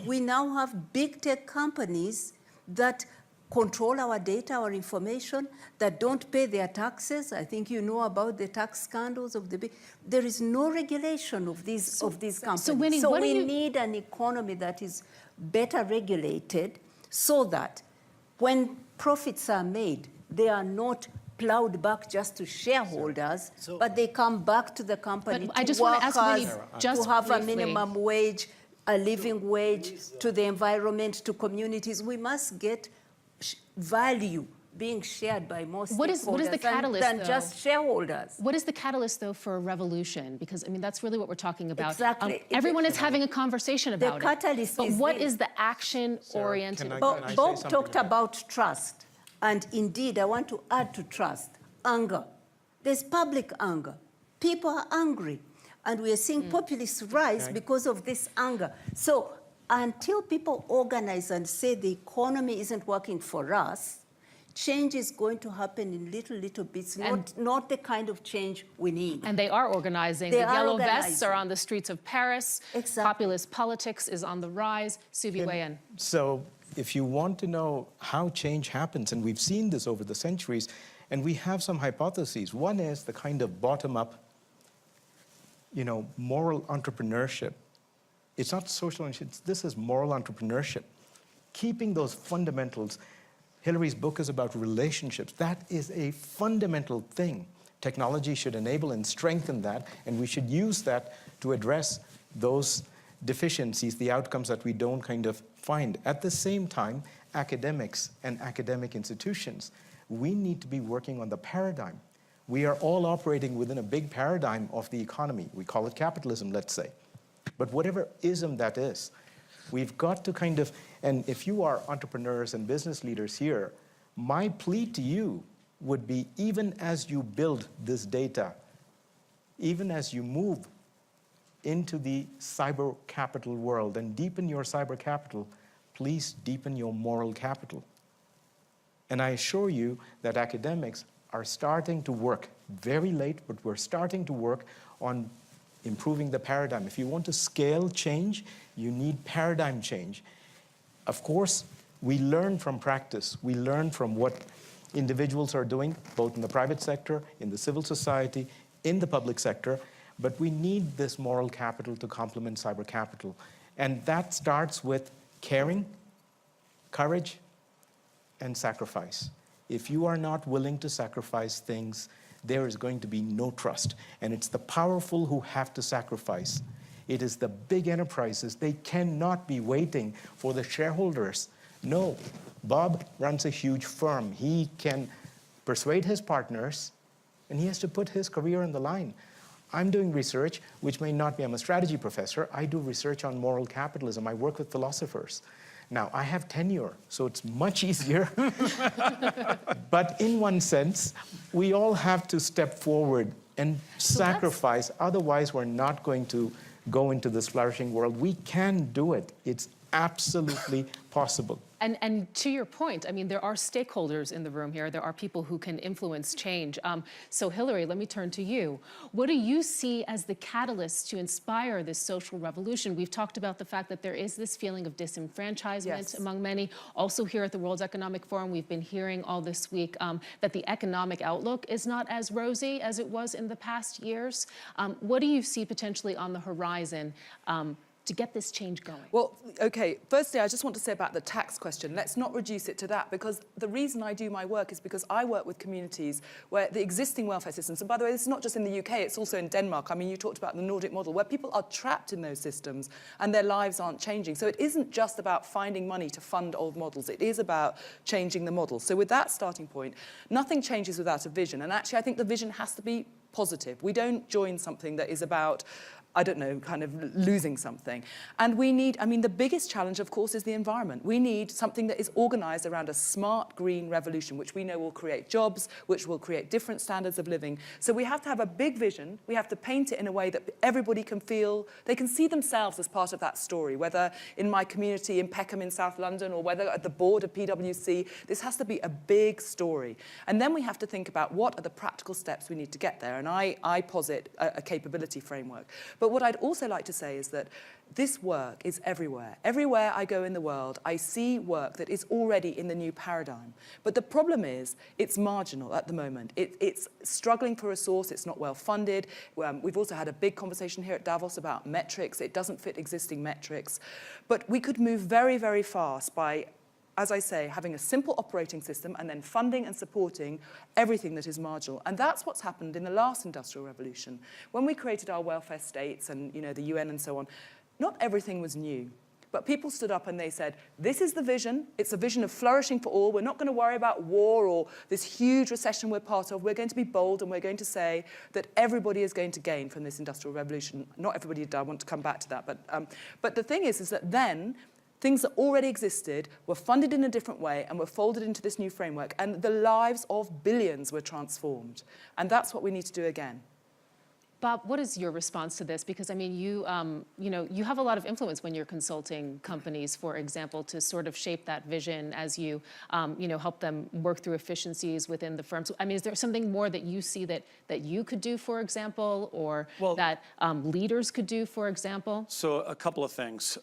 Speaker 1: We now have big tech companies that control our data, our information, that don't pay their taxes. I think you know about the tax scandals of the big. There is no regulation of these companies.
Speaker 2: So, Winnie,
Speaker 1: we need an economy that is better regulated so that when profits are made, they are not plowed back just to shareholders, but they come back to the company
Speaker 2: but I just want to ask Winnie, just
Speaker 1: to have
Speaker 2: briefly.
Speaker 1: a minimum wage, a living wage, to the environment, to communities. We must get value being shared by more stakeholders
Speaker 2: what is the catalyst,
Speaker 1: than just shareholders.
Speaker 2: What is the catalyst, though, for a revolution? Because, I mean, that's really what we're talking about.
Speaker 1: Exactly.
Speaker 2: Everyone is having a conversation about it.
Speaker 1: The catalyst
Speaker 2: but
Speaker 1: is
Speaker 2: what is the action-oriented?
Speaker 1: Bob talked about trust. And indeed, I want to add to trust, anger. There's public anger. People are angry. And we are seeing populists rise because of this anger. So until people organize and say the economy isn't working for us, change is going to happen in little bits, not the kind of change we need.
Speaker 2: And they are organizing. The yellow vests are on the streets of Paris.
Speaker 1: Exactly.
Speaker 2: Populist politics is on the rise. Subi, weigh in.
Speaker 6: So if you want to know how change happens, and we've seen this over the centuries, and we have some hypotheses. One is the kind of bottom-up, you know, moral entrepreneurship. It's not social, this is moral entrepreneurship. Keeping those fundamentals. Hillary's book is about relationships. That is a fundamental thing. Technology should enable and strengthen that, and we should use that to address those deficiencies, the outcomes that we don't kind of find. At the same time, academics and academic institutions, we need to be working on the paradigm. We are all operating within a big paradigm of the economy. We call it capitalism, let's say. But whatever ism that is, we've got to kind of, and if you are entrepreneurs and business leaders here, my plea to you would be, even as you build this data, even as you move into the cyber capital world and deepen your cyber capital, please deepen your moral capital. And I assure you that academics are starting to work, very late, but we're starting to work on improving the paradigm. If you want to scale change, you need paradigm change. Of course, we learn from practice. We learn from what individuals are doing, both in the private sector, in the civil society, in the public sector, but we need this moral capital to complement cyber capital. And that starts with caring, courage, and sacrifice. If you are not willing to sacrifice things, there is going to be no trust. And it's the powerful who have to sacrifice. It is the big enterprises. They cannot be waiting for the shareholders. No, Bob runs a huge firm. He can persuade his partners, and he has to put his career on the line. I'm doing research, which may not be, I'm a strategy professor. I do research on moral capitalism. I work with philosophers. Now, I have tenure, so it's much easier. But in one sense, we all have to step forward and sacrifice. Otherwise, we're not going to go into this flourishing world. We can do it. It's absolutely possible.
Speaker 2: And to your point, I mean, there are stakeholders in the room here. There are people who can influence change. So Hillary, let me turn to you. What do you see as the catalyst to inspire this social revolution? We've talked about the fact that there is this feeling of disenfranchisement among many. Also here at the World Economic Forum, we've been hearing all this week that the economic outlook is not as rosy as it was in the past years. What do you see potentially on the horizon to get this change going?
Speaker 5: Well, okay, firstly, I just want to say about the tax question, let's not reduce it to that, because the reason I do my work is because I work with communities where the existing welfare systems, and by the way, this is not just in the UK, it's also in Denmark. I mean, you talked about the Nordic model, where people are trapped in those systems and their lives aren't changing. So it isn't just about finding money to fund old models, it is about changing the model. So with that starting point, nothing changes without a vision. And actually, I think the vision has to be positive. We don't join something that is about, I don't know, kind of losing something. And we need, I mean, the biggest challenge, of course, is the environment. We need something that is organized around a smart green revolution, which we know will create jobs, which will create different standards of living. So we have to have a big vision. We have to paint it in a way that everybody can feel, they can see themselves as part of that story, whether in my community in Peckham in South London or whether at the board of PwC. This has to be a big story. And then we have to think about what are the practical steps we need to get there. And I posit a capability framework. But what I'd also like to say is that this work is everywhere. Everywhere I go in the world, I see work that is already in the new paradigm. But the problem is, it's marginal at the moment. It's struggling for resource, it's not well funded. We've also had a big conversation here at Davos about metrics. It doesn't fit existing metrics. But we could move very, very fast by, as I say, having a simple operating system and then funding and supporting everything that is marginal. And that's what's happened in the last industrial revolution. When we created our welfare states and the UN and so on, not everything was new. But people stood up and they said, this is the vision. It's a vision of flourishing for all. We're not going to worry about war or this huge recession we're part of. We're going to be bold and we're going to say that everybody is going to gain from this industrial revolution. Not everybody did. I want to come back to that. But the thing is that then things that already existed were funded in a different way and were folded into this new framework, and the lives of billions were transformed. And that's what we need to do again.
Speaker 2: Bob, what is your response to this? Because I mean, you have a lot of influence when you're consulting companies, for example, to sort of shape that vision as you, help them work through efficiencies within the firms. I mean, is there something more that you see that you could do, for example, or that leaders could do, for example? So
Speaker 3: a couple of things.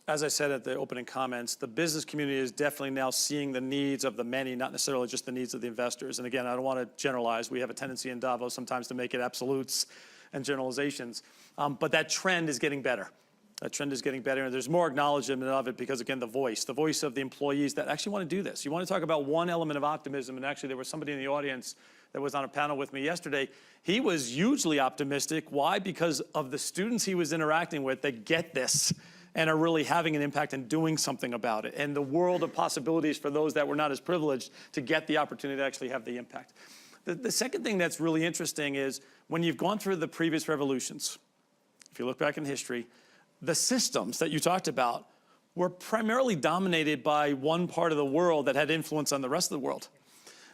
Speaker 3: As I said at the opening comments, the business community is definitely now seeing the needs of the many, not necessarily just the needs of the investors. And again, I don't want to generalize. We have a tendency in Davos sometimes to make it absolutes and generalizations. But that trend is getting better. That trend is getting better, and there's more acknowledgement of it because, again, the voice of the employees that actually want to do this. You want to talk about one element of optimism, and actually there was somebody in the audience that was on a panel with me yesterday. He was hugely optimistic. Why? Because of the students he was interacting with that get this and are really having an impact and doing something about it, and the world of possibilities for those that were not as privileged to get the opportunity to actually have the impact. The second thing that's really interesting is when you've gone through the previous revolutions, if you look back in history, the systems that you talked about were primarily dominated by one part of the world that had influence on the rest of the world.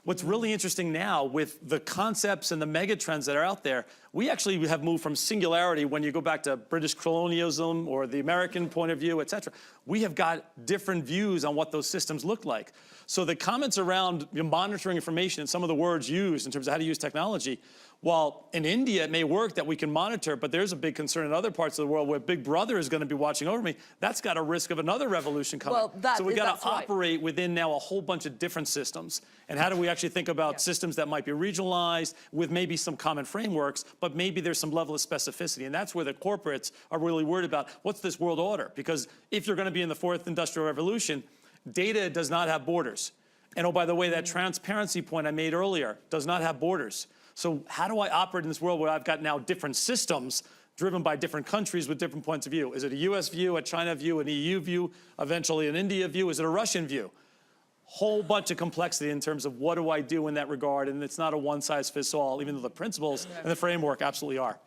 Speaker 3: What's really interesting now with the concepts and the mega trends that are out there, we actually have moved from singularity when you go back to British colonialism or the American point of view, et cetera. We have got different views on what those systems look like. So the comments around monitoring information and some of the words used in terms of how to use technology, while in India it may work that we can monitor, but there's a big concern in other parts of the world where Big Brother is going to be watching over me. That's got a risk of another revolution coming.
Speaker 5: Well,
Speaker 3: so we got to operate within now a whole bunch of different systems. And how do we actually think about systems that might be regionalized with maybe some common frameworks, but maybe there's some level of specificity. And that's where the corporates are really worried about what's this world order? Because if you're going to be in the fourth industrial revolution, data does not have borders. And oh, by the way, that transparency point I made earlier does not have borders. So how do I operate in this world where I've got now different systems driven by different countries with different points of view? Is it a US view, a China view, an EU view, eventually an India view? Is it a Russian view? Whole bunch of complexity in terms of what do I do in that regard, and it's not a one-size-fits-all, even though the principles and the framework absolutely are.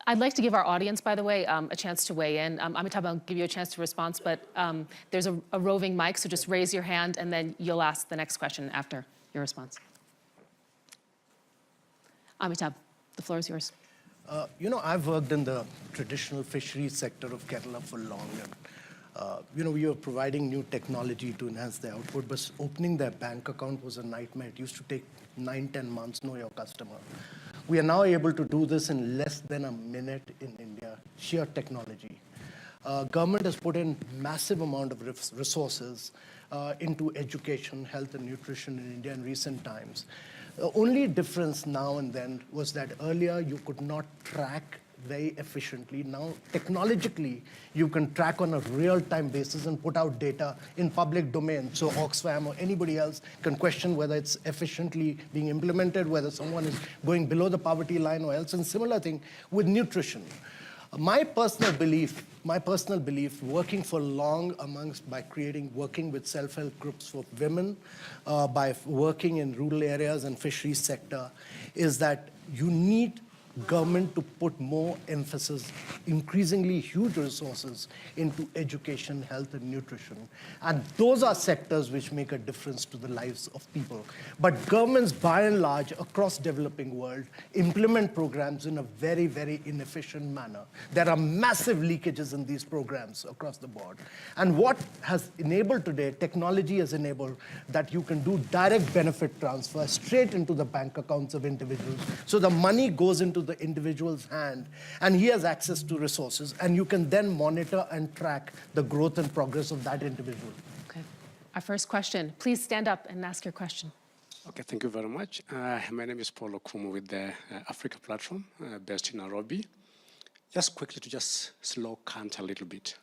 Speaker 2: I'd like to give our audience, by the way, a chance to weigh in. Amitabh, I'll give you a chance to respond, but there's a roving mic, so just raise your hand, and then you'll ask the next question after your response. Amitabh, the floor is yours.
Speaker 4: I've worked in the traditional fisheries sector of Kerala for long. And, we were providing new technology to enhance their output, but opening their bank account was a nightmare. It used to take 9-10 months, know your customer. We are now able to do this in less than a minute in India, sheer technology. Government has put in massive amount of resources into education, health and nutrition in India in recent times. The only difference now and then was that earlier you could not track very efficiently. Now, technologically, you can track on a real-time basis and put out data in public domain. So Oxfam or anybody else can question whether it's efficiently being implemented, whether someone is going below the poverty line or else. And similar thing with nutrition. My personal belief, working for long working with self-help groups for women, by working in rural areas and fisheries sector, is that you need government to put more emphasis, increasingly huge resources into education, health, and nutrition. And those are sectors which make a difference to the lives of people. But governments, by and large, across developing world, implement programs in a very, very inefficient manner. There are massive leakages in these programs across the board. And what has enabled today, technology has enabled that you can do direct benefit transfer straight into the bank accounts of individuals. So the money goes into the individual's hand, and he has access to resources, and you can then monitor and track the growth and progress of that individual.
Speaker 2: Okay. Our first question. Please stand up and ask your question.
Speaker 7: Okay, thank you very much. My name is Paul Okumu with the Africa Platform, based in Nairobi. Just quickly to just slow count a little bit.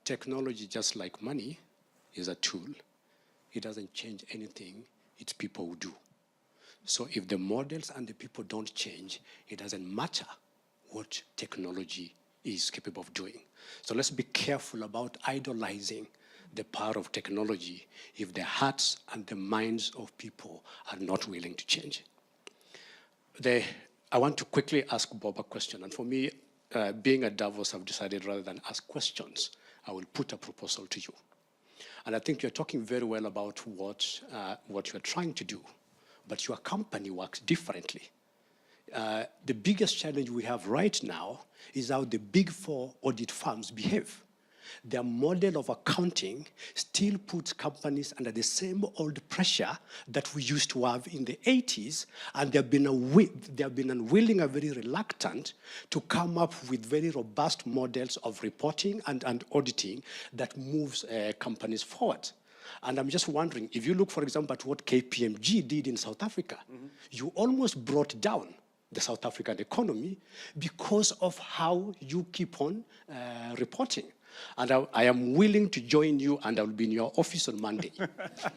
Speaker 7: Technology, just like money, is a tool. It doesn't change anything. It's people who do. So if the models and the people don't change, it doesn't matter what technology is capable of doing. So let's be careful about idolizing the power of technology if the hearts and the minds of people are not willing to change. I want to quickly ask Bob a question. And for me, being at Davos, I've decided rather than ask questions, I will put a proposal to you. And I think you're talking very well about what you're trying to do. But your company works differently. The biggest challenge we have right now is how the big four audit firms behave. Their model of accounting still puts companies under the same old pressure that we used to have in the 80s, and they have been unwilling and very reluctant to come up with very robust models of reporting and auditing that moves companies forward. And I'm just wondering, if you look, for example, at what KPMG did in South Africa, you almost brought down the South African economy because of how you keep on reporting. And I am willing to join you, and I will be in your office on Monday.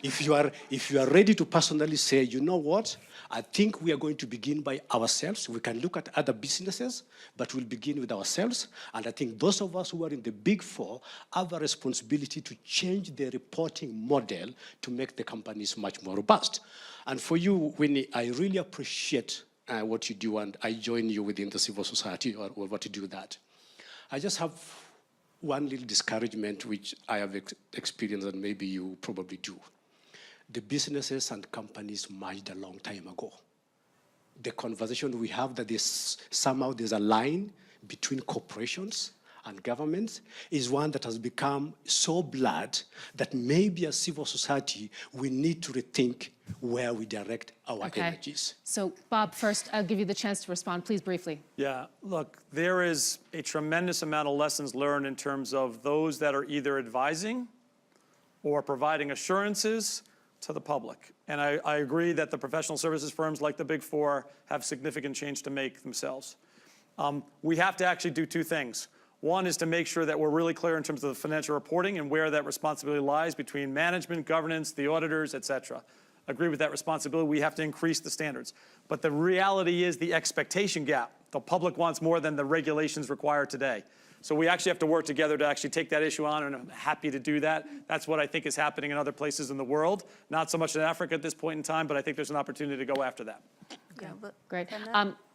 Speaker 7: If you are ready to personally say, you know what, I think we are going to begin by ourselves. We can look at other businesses, but we'll begin with ourselves. And I think those of us who are in the Big Four have a responsibility to change the reporting model to make the companies much more robust. And for you, Winnie, I really appreciate what you do, and I join you within the civil society or what you do that. I just have one little discouragement which I have experienced, and maybe you probably do. The businesses and companies merged a long time ago. The conversation we have that somehow there's a line between corporations and governments is one that has become so blurred that maybe as civil society, we need to rethink where we direct our energies.
Speaker 2: So Bob, first, I'll give you the chance to respond, please briefly.
Speaker 3: Yeah, look, there is a tremendous amount of lessons learned in terms of those that are either advising or providing assurances to the public. And I agree that the professional services firms like the Big Four have significant change to make themselves. We have to actually do two things. One is to make sure that we're really clear in terms of the financial reporting and where that responsibility lies between management, governance, the auditors, et cetera. Agree with that responsibility. We have to increase the standards. But the reality is the expectation gap. The public wants more than the regulations require today. So we actually have to work together to actually take that issue on, and I'm happy to do that. That's what I think is happening in other places in the world. Not so much in Africa at this point in time, but I think there's an opportunity to go after that.
Speaker 1: Yeah, but
Speaker 2: Great.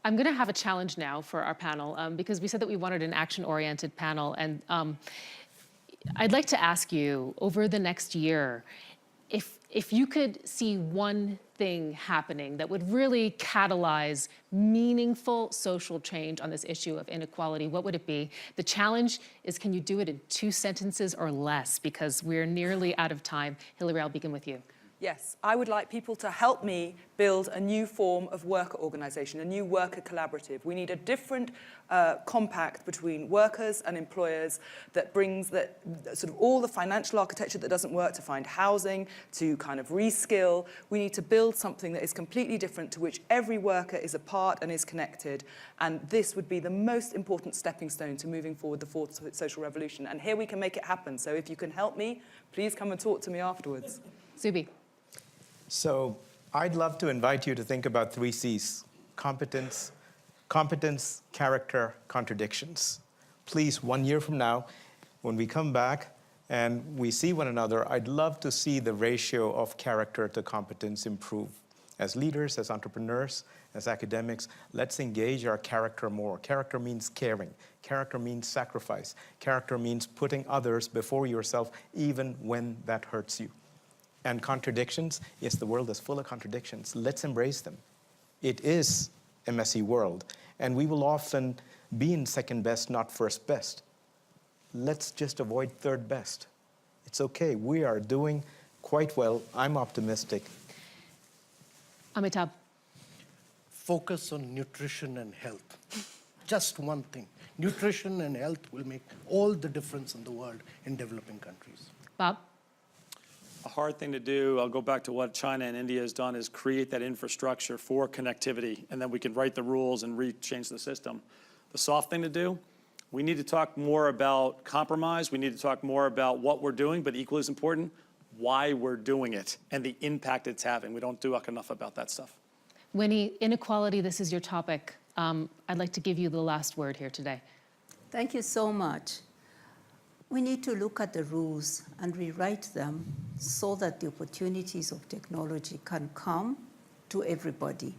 Speaker 2: I'm going to have a challenge now for our panel because we said that we wanted an action-oriented panel. And I'd like to ask you, over the next year, if you could see one thing happening that would really catalyze meaningful social change on this issue of inequality, what would it be? The challenge is, can you do it in 2 sentences or less? Because we're nearly out of time. Hillary, I'll begin with you.
Speaker 5: Yes, I would like people to help me build a new form of worker organization, a new worker collaborative. We need a different compact between workers and employers that brings that sort of all the financial architecture that doesn't work to find housing, to kind of reskill. We need to build something that is completely different, to which every worker is a part and is connected. And this would be the most important stepping stone to moving forward the fourth social revolution. And here we can make it happen. So if you can help me, please come and talk to me afterwards.
Speaker 2: Subi.
Speaker 6: So I'd love to invite you to think about 3 C's: competence, character, contradictions. Please, 1 year from now, when we come back and we see one another, I'd love to see the ratio of character to competence improve. As leaders, as entrepreneurs, as academics, let's engage our character more. Character means caring. Character means sacrifice. Character means putting others before yourself, even when that hurts you. And contradictions, yes, the world is full of contradictions. Let's embrace them. It is a messy world, and we will often be in second best, not first best. Let's just avoid third best. It's okay. We are doing quite well. I'm optimistic.
Speaker 2: Amitabh.
Speaker 4: Focus on nutrition and health. Just one thing. Nutrition and health will make all the difference in the world in developing countries.
Speaker 2: Bob.
Speaker 3: A hard thing to do, I'll go back to what China and India has done, is create that infrastructure for connectivity, and then we can write the rules and change the system. The soft thing to do, we need to talk more about compromise. We need to talk more about what we're doing, but equally as important, why we're doing it and the impact it's having. We don't talk enough about that stuff.
Speaker 2: Winnie, inequality, this is your topic. I'd like to give you the last word here today.
Speaker 1: thank you so much. We need to look at the rules and rewrite them so that the opportunities of technology can come to everybody.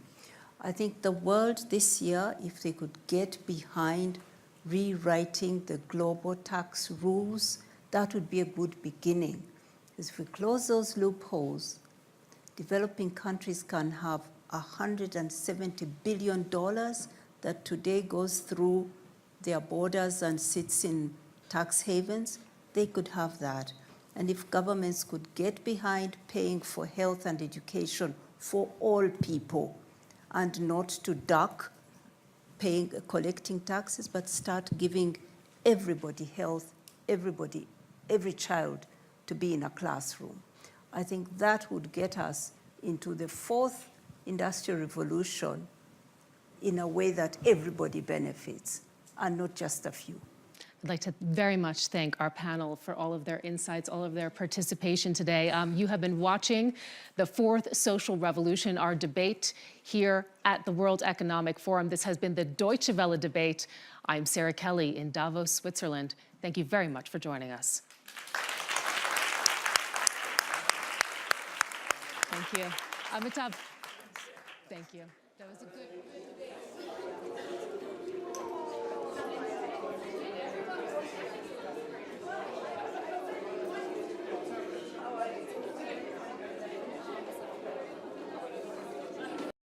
Speaker 1: I think the world this year, if they could get behind rewriting the global tax rules, that would be a good beginning. Because if we close those loopholes, developing countries can have $170 billion that today goes through their borders and sits in tax havens. They could have that. And if governments could get behind paying for health and education for all people and not to duck collecting taxes, but start giving everybody health, every child to be in a classroom. I think that would get us into the fourth industrial revolution in a way that everybody benefits and not just a few.
Speaker 2: I'd like to very much thank our panel for all of their insights, all of their participation today. You have been watching the fourth social revolution, our debate here at the World Economic Forum. This has been the Deutsche Welle debate. I'm Sarah Kelly in Davos, Switzerland. Thank you very much for joining us. Thank you. Amitabh, thank you. That was a good debate.